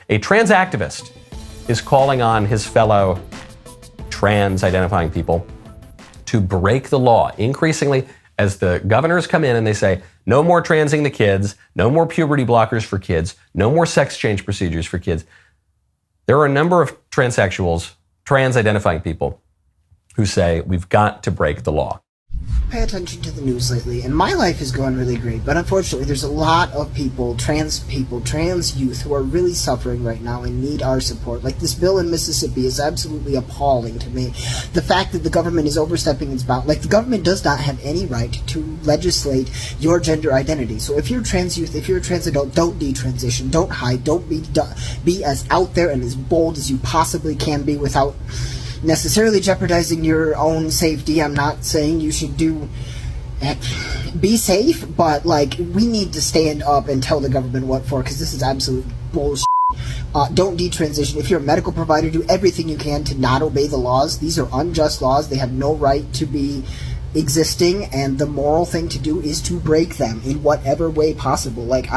A trans activist is calling on his fellow trans identifying people to break the law. Increasingly, as the governors come in and they say, no more transing the kids, no more puberty blockers for kids, no more sex change procedures for kids. There are a number of transsexuals, trans identifying people, who say we've got to break the law. Pay attention to the news lately, and my life is going really great, but unfortunately there's a lot of people, trans youth, who are really suffering right now and need our support. Like, this bill in Mississippi is absolutely appalling to me. The fact that the government is overstepping its bounds, like, the government does not have any right to legislate your gender identity. So if you're trans youth, if you're a trans adult, don't detransition, don't hide, don't be as out there and as bold as you possibly can be without necessarily jeopardizing your own safety. I'm not saying you should be safe, but, like, we need to stand up and tell the government what for, because this is absolute bullshit. Don't detransition. If you're a medical provider, do everything you can to not obey the laws. These are unjust laws. They have no right to be existing, and the moral thing to do is to break them in whatever way possible. Like,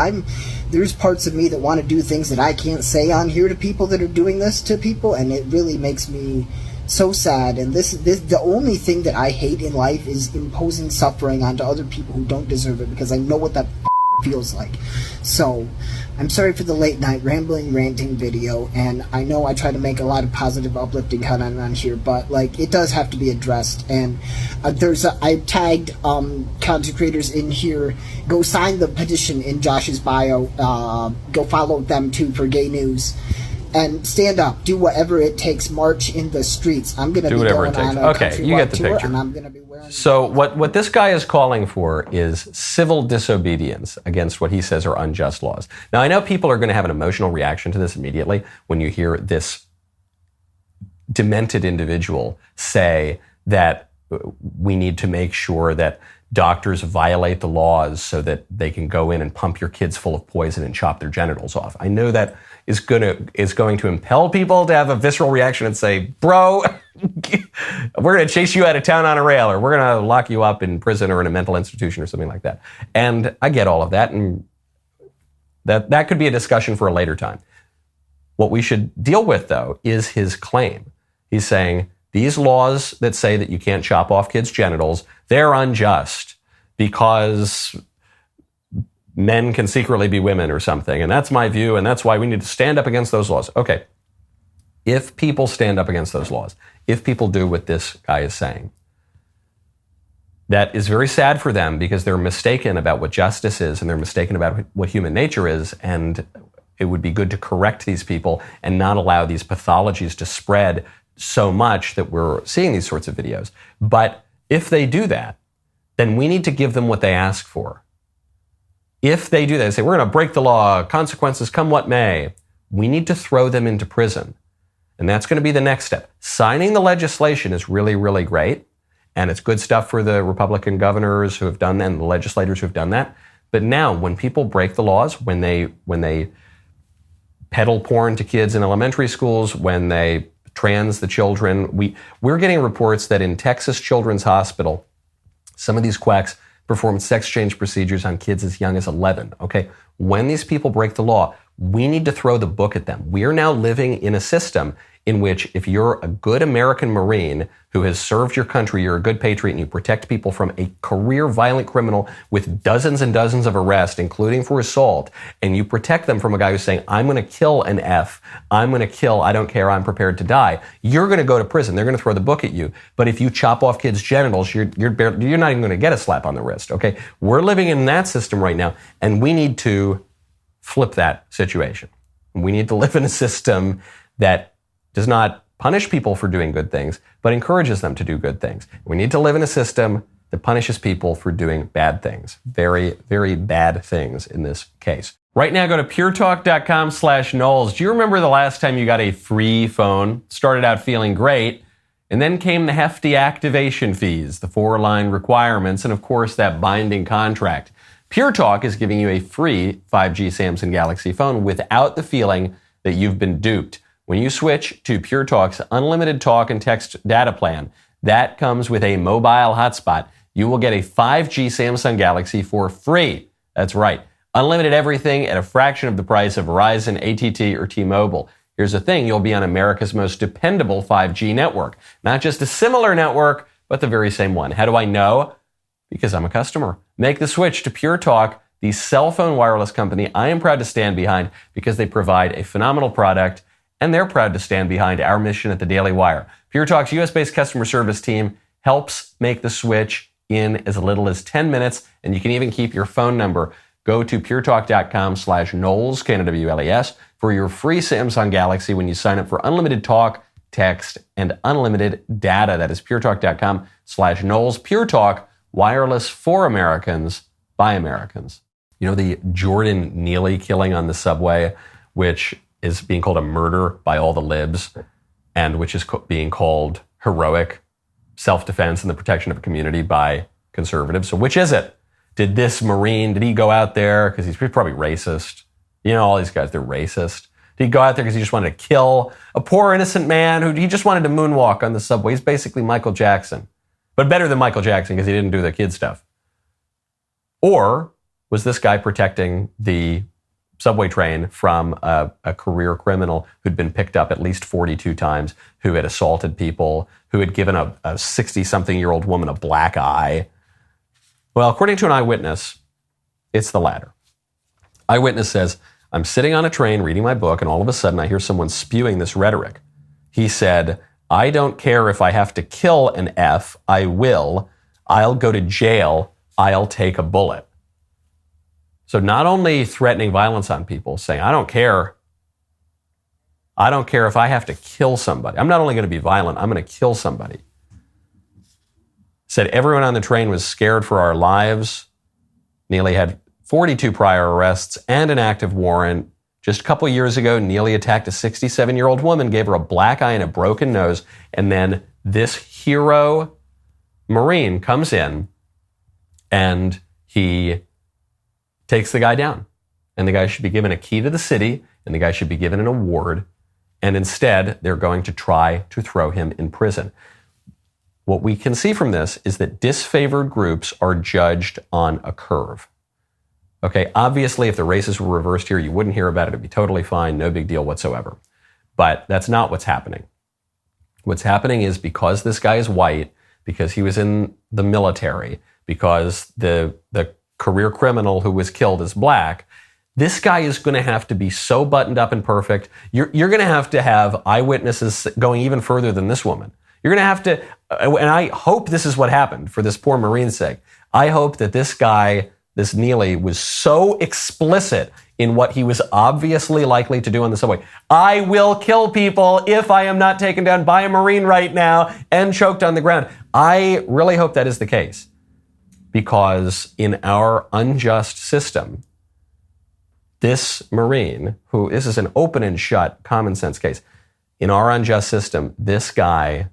there's parts of me that want to do things that I can't say on here to people that are doing this to people, and it really makes me so sad. And this the only thing that I hate in life is imposing suffering onto other people who don't deserve it, because I know what that feels like. So I'm sorry for the late night rambling, ranting video, and I know I try to make a lot of positive, uplifting content on here, but, like, it does have to be addressed. And I tagged content creators in here. Go sign the petition in Josh's bio. Go follow them too for gay news. And stand up. Do whatever it takes. March in the streets. I'm going to be going on a countrywide tour, and I'm going to be wearing... So what this guy is calling for is civil disobedience against what he says are unjust laws. Now, I know people are going to have an emotional reaction to this immediately when you hear this demented individual say that we need to make sure that doctors violate the laws so that they can go in and pump your kids full of poison and chop their genitals off. I know that is going to impel people to have a visceral reaction and say, bro, we're going to chase you out of town on a rail, or we're going to lock you up in prison or in a mental institution or something like that. And I get all of that, and that could be a discussion for a later time. What we should deal with, though, is his claim. He's saying these laws that say that you can't chop off kids' genitals, they're unjust because men can secretly be women or something. And that's my view, and that's why we need to stand up against those laws. Okay, if people stand up against those laws, if people do what this guy is saying, that is very sad for them, because they're mistaken about what justice is, and they're mistaken about what human nature is, and it would be good to correct these people and not allow these pathologies to spread so much that we're seeing these sorts of videos. But if they do that, then we need to give them what they ask for. If they do that, they say, we're going to break the law, consequences come what may, we need to throw them into prison. And that's going to be the next step. Signing the legislation is really, really great. And it's good stuff for the Republican governors who have done that and the legislators who have done that. But now, when people break the laws, when they peddle porn to kids in elementary schools, when they trans the children, we're getting reports that in Texas Children's Hospital, some of these quacks perform sex change procedures on kids as young as 11, okay? When these people break the law, we need to throw the book at them. We are now living in a system in which if you're a good American Marine who has served your country, you're a good patriot, and you protect people from a career violent criminal with dozens and dozens of arrests, including for assault, and you protect them from a guy who's saying, I'm going to kill an F, I'm going to kill, I don't care, I'm prepared to die, you're going to go to prison. They're going to throw the book at you. But if you chop off kids' genitals, you're not even going to get a slap on the wrist, okay? We're living in that system right now, and we need to flip that situation. We need to live in a system that does not punish people for doing good things, but encourages them to do good things. We need to live in a system that punishes people for doing bad things. Very, very bad things in this case. Right now, go to puretalk.com/Knowles. Do you remember the last time you got a free phone? Started out feeling great, and then came the hefty activation fees, the 4-line requirements, and of course that binding contract. Pure Talk is giving you a free 5G Samsung Galaxy phone without the feeling that you've been duped. When you switch to Pure Talk's unlimited talk and text data plan, that comes with a mobile hotspot. You will get a 5G Samsung Galaxy for free. That's right, Unlimited everything at a fraction of the price of Verizon, AT&T, or T-Mobile. Here's the thing, you'll be on America's most dependable 5G network. Not just a similar network, but the very same one. How do I know? Because I'm a customer. Make the switch to Pure Talk, the cell phone wireless company I am proud to stand behind because they provide a phenomenal product, and they're proud to stand behind our mission at the Daily Wire. Pure Talk's US-based customer service team helps make the switch in as little as 10 minutes, and you can even keep your phone number. Go to puretalk.com/Knowles, Knowles, for your free Samsung Galaxy when you sign up for unlimited talk, text, and unlimited data. That is puretalk.com/Knowles. Pure Talk, wireless for Americans, by Americans. You know the Jordan Neely killing on the subway, which is being called a murder by all the libs, and which is being called heroic self-defense and the protection of a community by conservatives. So which is it? Did this Marine, did he go out there because he's probably racist? You know, all these guys, they're racist. Did he go out there because he just wanted to kill a poor innocent man who he just wanted to moonwalk on the subway? He's basically Michael Jackson, but better than Michael Jackson because he didn't do the kid stuff. Or was this guy protecting the subway train from a career criminal who'd been picked up at least 42 times, who had assaulted people, who had given a 60-something-year-old woman a black eye? Well, according to an eyewitness, it's the latter. Eyewitness says, I'm sitting on a train reading my book, and all of a sudden I hear someone spewing this rhetoric. He said, I don't care if I have to kill an F, I will. I'll go to jail. I'll take a bullet. So not only threatening violence on people, saying, I don't care. I don't care if I have to kill somebody. I'm not only going to be violent, I'm going to kill somebody. Said everyone on the train was scared for our lives. Neely had 42 prior arrests and an active warrant. Just a couple years ago, Neely attacked a 67-year-old woman, gave her a black eye and a broken nose, and then this hero Marine comes in and he takes the guy down. And the guy should be given a key to the city, and the guy should be given an award, and instead they're going to try to throw him in prison. What we can see from this is that disfavored groups are judged on a curve. Okay, obviously, if the races were reversed here, you wouldn't hear about it. It'd be totally fine, no big deal whatsoever. But that's not what's happening. What's happening is because this guy is white, because he was in the military, because the career criminal who was killed is black, this guy is going to have to be so buttoned up and perfect. You're going to have eyewitnesses going even further than this woman. You're going to have to, and I hope this is what happened for this poor Marine's sake. I hope that this guy, this Neely, was so explicit in what he was obviously likely to do on the subway. I will kill people if I am not taken down by a Marine right now and choked on the ground. I really hope that is the case, because in our unjust system, this Marine, this is an open and shut common sense case. In our unjust system, this guy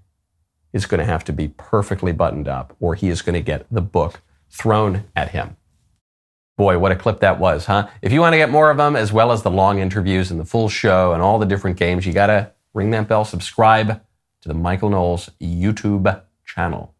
is going to have to be perfectly buttoned up, or he is going to get the book thrown at him. Boy, what a clip that was, huh? If you want to get more of them, as well as the long interviews and the full show and all the different games, you got to ring that bell, subscribe to the Michael Knowles YouTube channel.